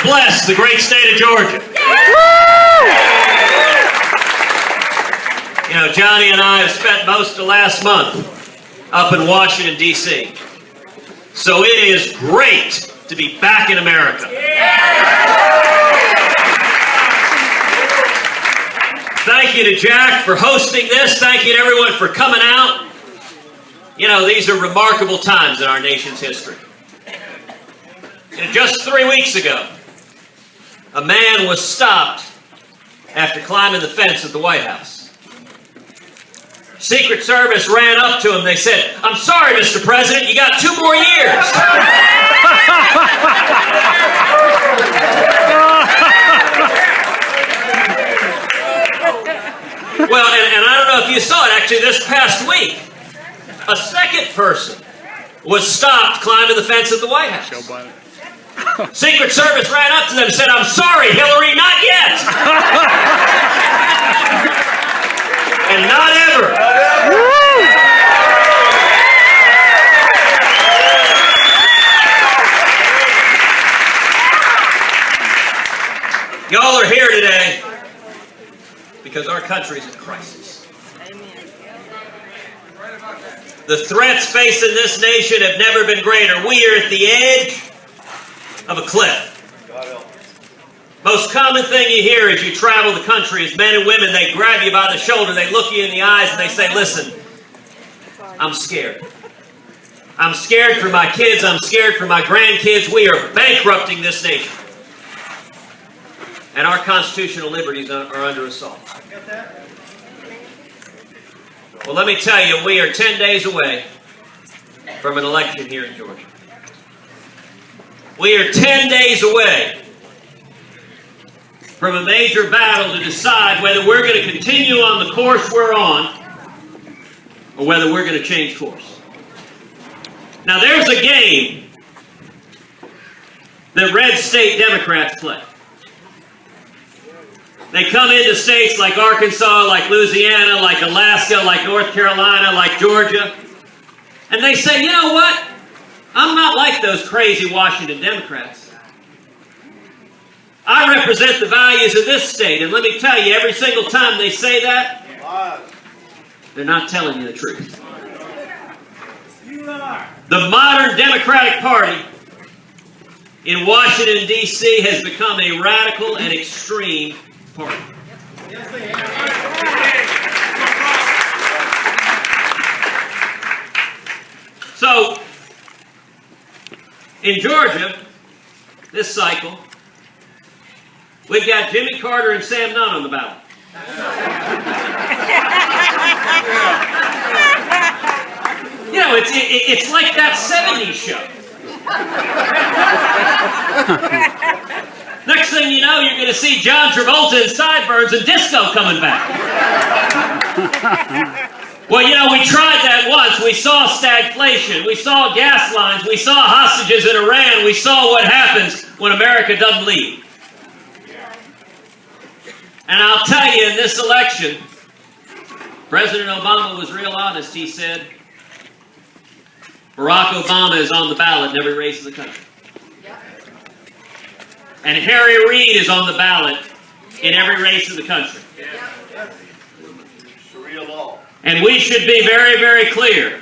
bless the great state of Georgia. You know, Johnny and I have spent most of last month up in Washington, D.C. So it is great to be back in America. Thank you to Jack for hosting this. Thank you to everyone for coming out. You know, these are remarkable times in our nation's history. And just 3 weeks ago, a man was stopped after climbing the fence at the White House. Secret Service ran up to him. They said, "I'm sorry, Mr. President, you got 2 more years." Well, and I don't know if you saw it, actually, this past week, a second person was stopped climbing the fence at the White House. Secret Service ran up to them and said, "I'm sorry, Hillary, not yet." And not ever. Y'all are here today because our country is in crisis. The threats facing this nation have never been greater. We are at the edge of a cliff. Most common thing you hear as you travel the country is men and women, they grab you by the shoulder, they look you in the eyes, and they say, "Listen, I'm scared. I'm scared for my kids. I'm scared for my grandkids. We are bankrupting this nation. And our constitutional liberties are under assault." Well, let me tell you, we are 10 days away from an election here in Georgia. We are 10 days away from a major battle to decide whether we're going to continue on the course we're on or whether we're going to change course. Now, there's a game that red state Democrats play. They come into states like Arkansas, like Louisiana, like Alaska, like North Carolina, like Georgia, and they say, "You know what? I'm not like those crazy Washington Democrats. I represent the values of this state." And let me tell you, every single time they say that, they're not telling you the truth. The modern Democratic Party in Washington, D.C. has become a radical and extreme party. So, in Georgia, this cycle, we've got Jimmy Carter and Sam Nunn on the ballot. You know, it's like that 70s show. Next thing you know, you're going to see John Travolta in sideburns and disco coming back. Well, you know, we tried that once. We saw stagflation. We saw gas lines. We saw hostages in Iran. We saw what happens when America doesn't lead. And I'll tell you, in this election, President Obama was real honest. He said, Barack Obama is on the ballot in every race in the country. And Harry Reid is on the ballot in every race in the country. And we should be very, very clear.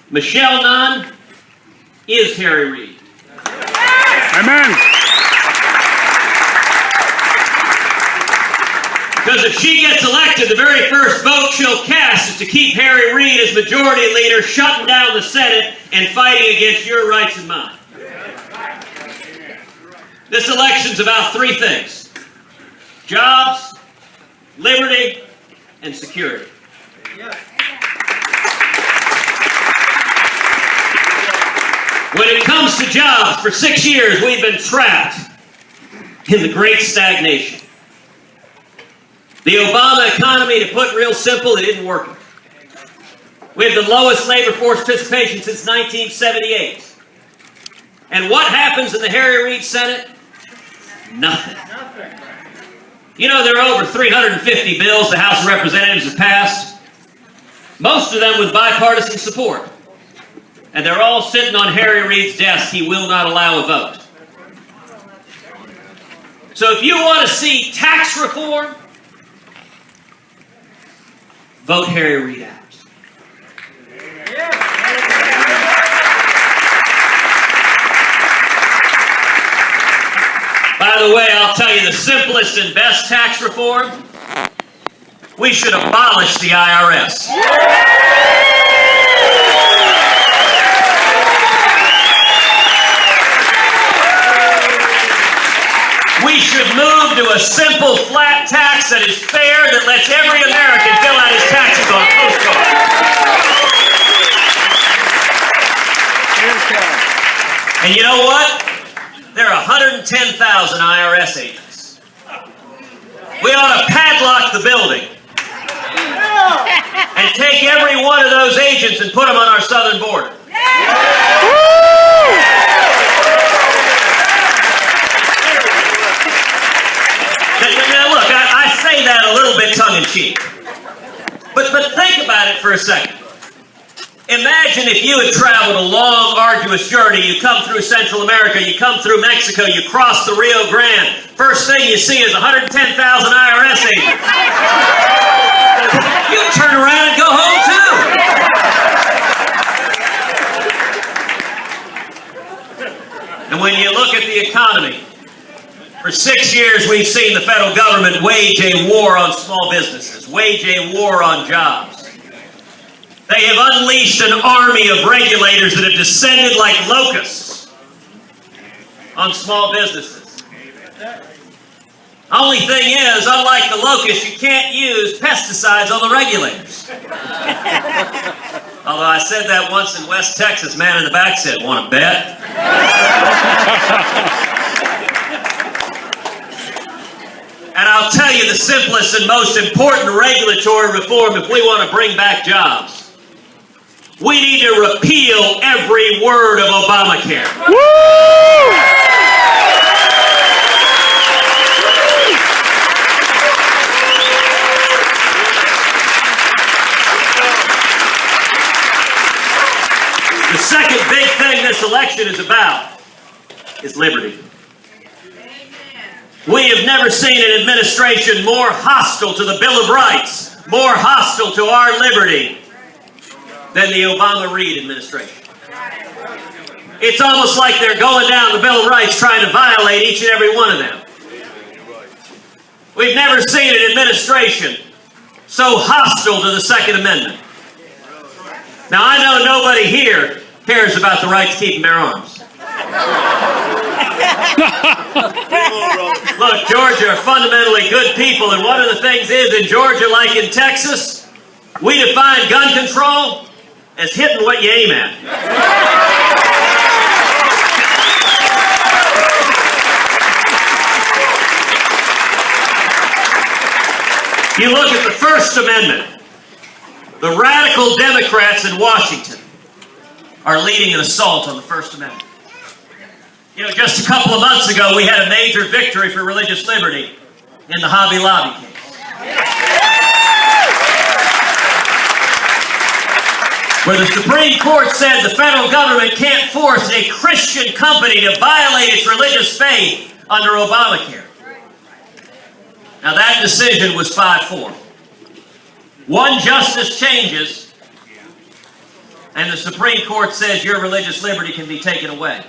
Michelle Nunn is Harry Reid. Amen. Because if she gets elected, the very first vote she'll cast is to keep Harry Reid as majority leader, shutting down the Senate and fighting against your rights and mine. This election's about 3 things: jobs, liberty, and security. When it comes to jobs, for 6 years we've been trapped in the great stagnation. The Obama economy, to put real simple, it didn't work. We have the lowest labor force participation since 1978. And what happens in the Harry Reid Senate? Nothing. You know, there are over 350 bills the House of Representatives has passed, most of them with bipartisan support. And they're all sitting on Harry Reid's desk. He will not allow a vote. So if you want to see tax reform, vote Harry Reid out. By the way, I'll tell you the simplest and best tax reform. We should abolish the IRS. We should move to a simple, flat tax that is fair, that lets every American fill out his taxes on a postcard. And you know what? There are 110,000 IRS agents. We ought to padlock the building and take every one of those agents and put them on our southern border. Now look, I say that a little bit tongue-in-cheek. But think about it for a second. Imagine if you had traveled a long, arduous journey. You come through Central America, you come through Mexico, you cross the Rio Grande. First thing you see is 110,000 IRS agents. You turn around and go home too. And when you look at the economy, for 6 years we've seen the federal government wage a war on small businesses, wage a war on jobs. They have unleashed an army of regulators that have descended like locusts on small businesses. Only thing is, unlike the locusts, you can't use pesticides on the regulators. Although I said that once in West Texas, man in the back said, "Want to bet?" And I'll tell you the simplest and most important regulatory reform if we want to bring back jobs. We need to repeal every word of Obamacare. Woo! The second big thing this election is about is liberty. We have never seen an administration more hostile to the Bill of Rights, more hostile to our liberty than the Obama-Reid administration. It's almost like they're going down the Bill of Rights trying to violate each and every one of them. We've never seen an administration so hostile to the Second Amendment. Now, I know nobody here cares about the right to keep and bear arms. Look, Georgia are fundamentally good people, and one of the things is, in Georgia, like in Texas, we define gun control as hitting what you aim at. You look at the First Amendment. The radical Democrats in Washington are leading an assault on the First Amendment. You know, just a couple of months ago, we had a major victory for religious liberty in the Hobby Lobby case. Where the Supreme Court said the federal government can't force a Christian company to violate its religious faith under Obamacare. Now that decision was 5-4. One justice changes, and the Supreme Court says your religious liberty can be taken away.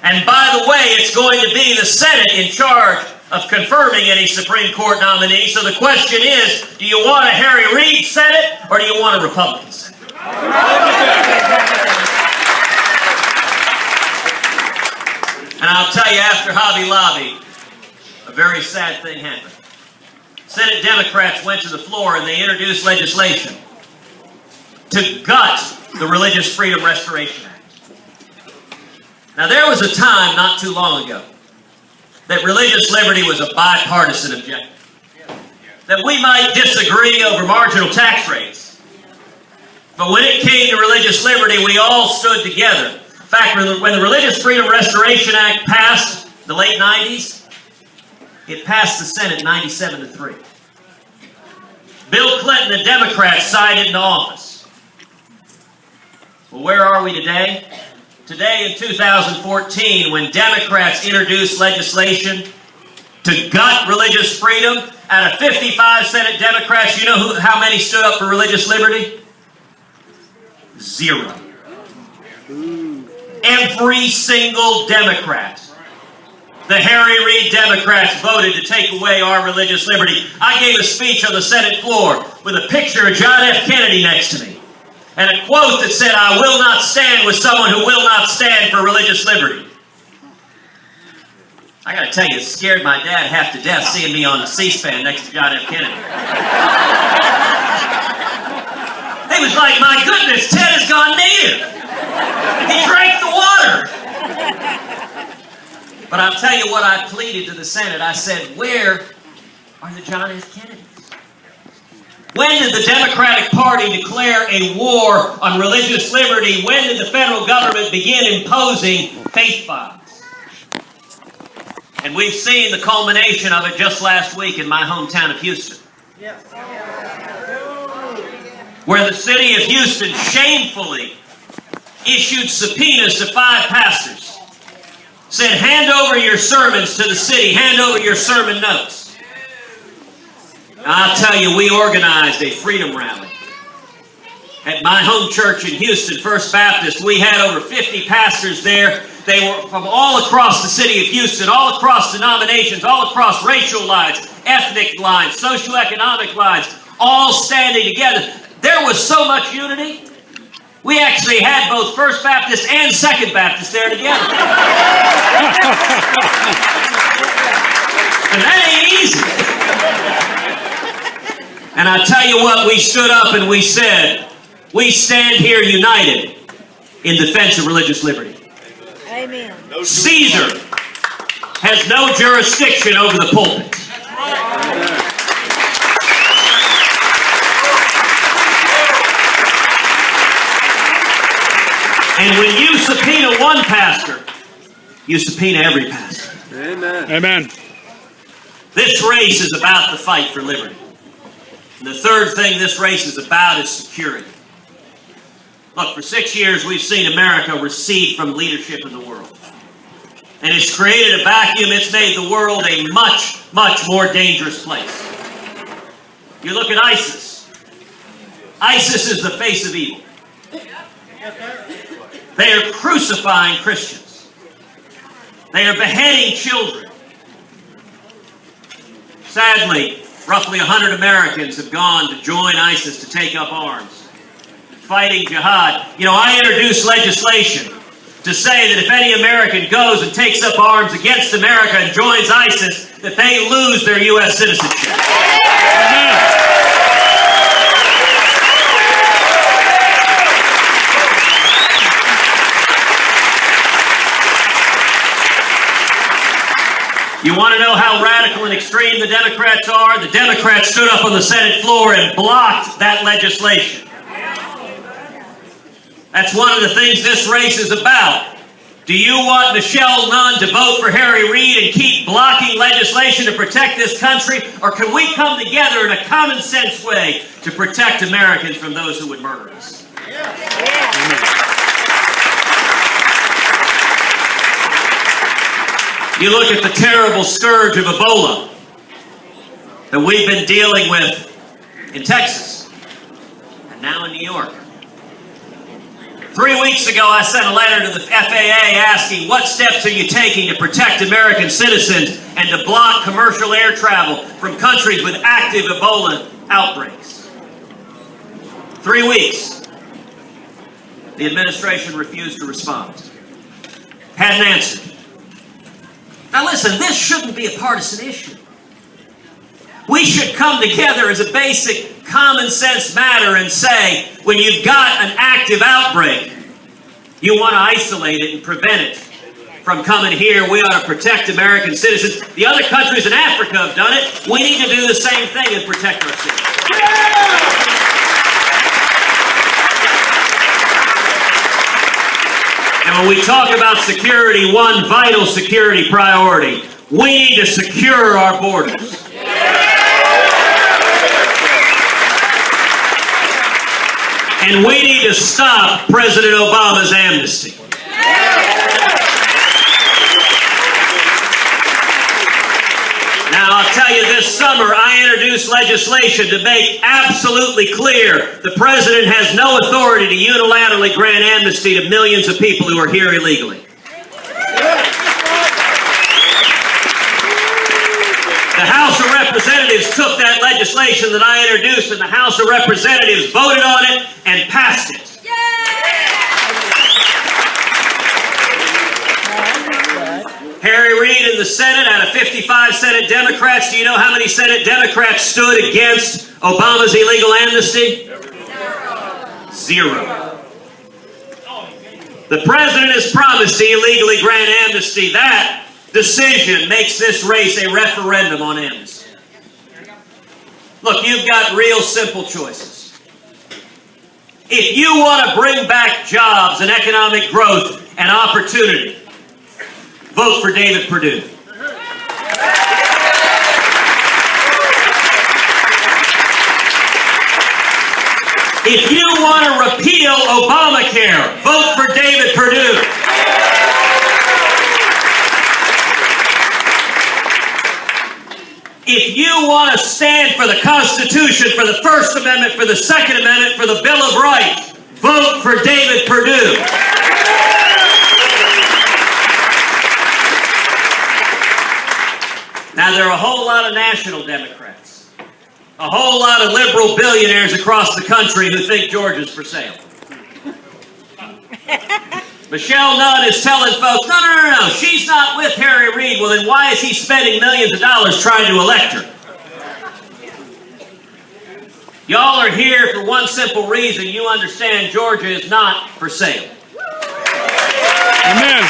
And by the way, it's going to be the Senate in charge of confirming any Supreme Court nominee. So the question is, do you want a Harry Reid Senate or do you want a Republican Senate? And I'll tell you, after Hobby Lobby, a very sad thing happened. Senate Democrats went to the floor and they introduced legislation to gut the Religious Freedom Restoration Act. Now, there was a time not too long ago that religious liberty was a bipartisan objective. That we might disagree over marginal tax rates, but when it came to religious liberty, we all stood together. In fact, when the Religious Freedom Restoration Act passed in the late 90s, it passed the Senate 97-3. Bill Clinton and Democrats signed it into office. Well, where are we today? Today in 2014, when Democrats introduce legislation to gut religious freedom. Out of 55 Senate Democrats, you know how many stood up for religious liberty? 0. Every single Democrat. The Harry Reid Democrats voted to take away our religious liberty. I gave a speech on the Senate floor with a picture of John F. Kennedy next to me and a quote that said, "I will not stand with someone who will not stand for religious liberty." I gotta tell you, it scared my dad half to death seeing me on the C-SPAN next to John F. Kennedy. He was like, "My goodness, Ted has gone native. He drank the water." But I'll tell you what I pleaded to the Senate. I said, where are the John F. Kennedys? When did the Democratic Party declare a war on religious liberty? When did the federal government begin imposing faith fines? And we've seen the culmination of it just last week in my hometown of Houston. Where the city of Houston shamefully issued subpoenas to 5 pastors. Said, hand over your sermons to the city, hand over your sermon notes. I'll tell you, we organized a freedom rally at my home church in Houston, First Baptist. We had over 50 pastors there. They were from all across the city of Houston, all across denominations, all across racial lines, ethnic lines, socioeconomic lines, all standing together. There was so much unity. We actually had both First Baptist and Second Baptist there together. And that ain't easy. And I tell you what, we stood up and we said, we stand here united in defense of religious liberty. Amen. Caesar has no jurisdiction over the pulpit. And when you subpoena one pastor, you subpoena every pastor. Amen. Amen. This race is about the fight for liberty. And the third thing this race is about is security. Look, for 6 years we've seen America recede from leadership in the world. And it's created a vacuum. It's made the world a much, much more dangerous place. You look at ISIS. ISIS is the face of evil. They are crucifying Christians. They are beheading children. Sadly, roughly 100 Americans have gone to join ISIS to take up arms, fighting jihad. You know, I introduced legislation to say that if any American goes and takes up arms against America and joins ISIS, that they lose their U.S. citizenship. Amen. You want to know how radical and extreme the Democrats are? The Democrats stood up on the Senate floor and blocked that legislation. That's one of the things this race is about. Do you want Michelle Nunn to vote for Harry Reid and keep blocking legislation to protect this country? Or can we come together in a common sense way to protect Americans from those who would murder us? You look at the terrible scourge of Ebola that we've been dealing with in Texas and now in New York. 3 weeks ago, I sent a letter to the FAA asking, what steps are you taking to protect American citizens and to block commercial air travel from countries with active Ebola outbreaks? 3 weeks. The administration refused to respond. Hadn't answered. Now listen, this shouldn't be a partisan issue. We should come together as a basic common sense matter and say, when you've got an active outbreak, you want to isolate it and prevent it from coming here. We ought to protect American citizens. The other countries in Africa have done it. We need to do the same thing and protect our citizens. And when we talk about security, one vital security priority, we need to secure our borders. And we need to stop President Obama's amnesty. Now, I'll tell you, this summer I introduced legislation to make absolutely clear the president has no authority to unilaterally grant amnesty to millions of people who are here illegally. The House of Representatives took that legislation that I introduced, and the House of Representatives voted on it and passed it. Harry Reid in the Senate, out of 55 Senate Democrats, do you know how many Senate Democrats stood against Obama's illegal amnesty? Zero. The president has promised to illegally grant amnesty. That decision makes this race a referendum on amnesty. Look, you've got real simple choices. If you want to bring back jobs and economic growth and opportunity, vote for David Perdue. If you want to repeal Obamacare, vote for David Perdue. If you want to stand for the Constitution, for the First Amendment, for the Second Amendment, for the Bill of Rights, vote for David Perdue. Now, there are a whole lot of national Democrats, a whole lot of liberal billionaires across the country who think Georgia's for sale. Michelle Nunn is telling folks, no, she's not with Harry Reid. Well, then why is he spending millions of dollars trying to elect her? Y'all are here for one simple reason. You understand Georgia is not for sale. Amen.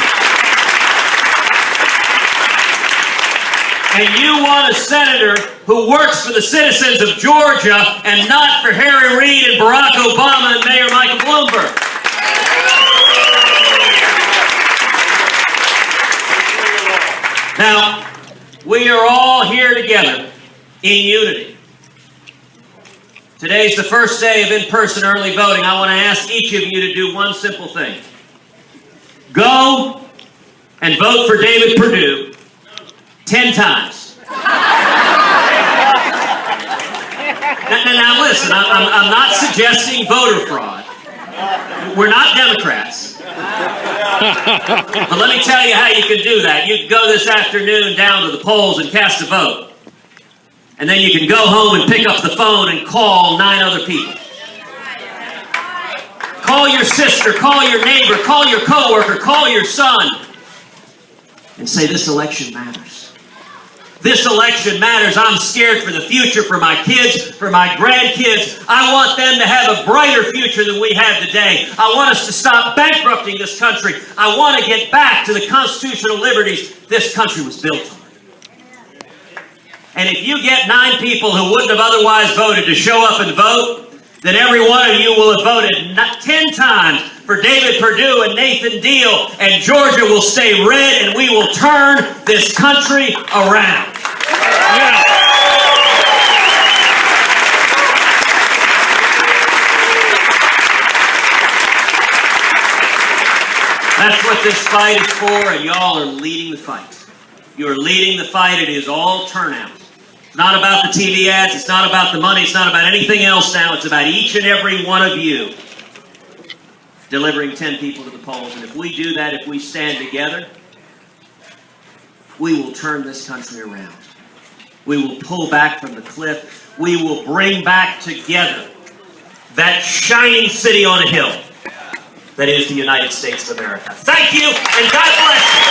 And you want a senator who works for the citizens of Georgia and not for Harry Reid and Barack Obama and Mayor Michael Bloomberg. Now, we are all here together in unity. Today's the first day of in-person early voting. I want to ask each of you to do one simple thing. Go and vote for David Perdue 10 times. Now listen, I'm not suggesting voter fraud. We're not Democrats. But let me tell you how you can do that. You can go this afternoon down to the polls and cast a vote. And then you can go home and pick up the phone and call 9 other people. Call your sister, call your neighbor, call your coworker, call your son. And say, this election matters. This election matters. I'm scared for the future, for my kids, for my grandkids. I want them to have a brighter future than we have today. I want us to stop bankrupting this country. I want to get back to the constitutional liberties this country was built on. And if you get 9 people who wouldn't have otherwise voted to show up and vote, then every one of you will have voted 10 times for David Perdue and Nathan Deal, and Georgia will stay red, and we will turn this country around. Yeah. That's what this fight is for, and y'all are leading the fight. You're leading the fight. It is all turnout. It's not about the TV ads. It's not about the money. It's not about anything else now. It's about each and every one of you delivering 10 people to the polls. And if we do that, if we stand together, we will turn this country around. We will pull back from the cliff. We will bring back together that shining city on a hill that is the United States of America. Thank you, and God bless you.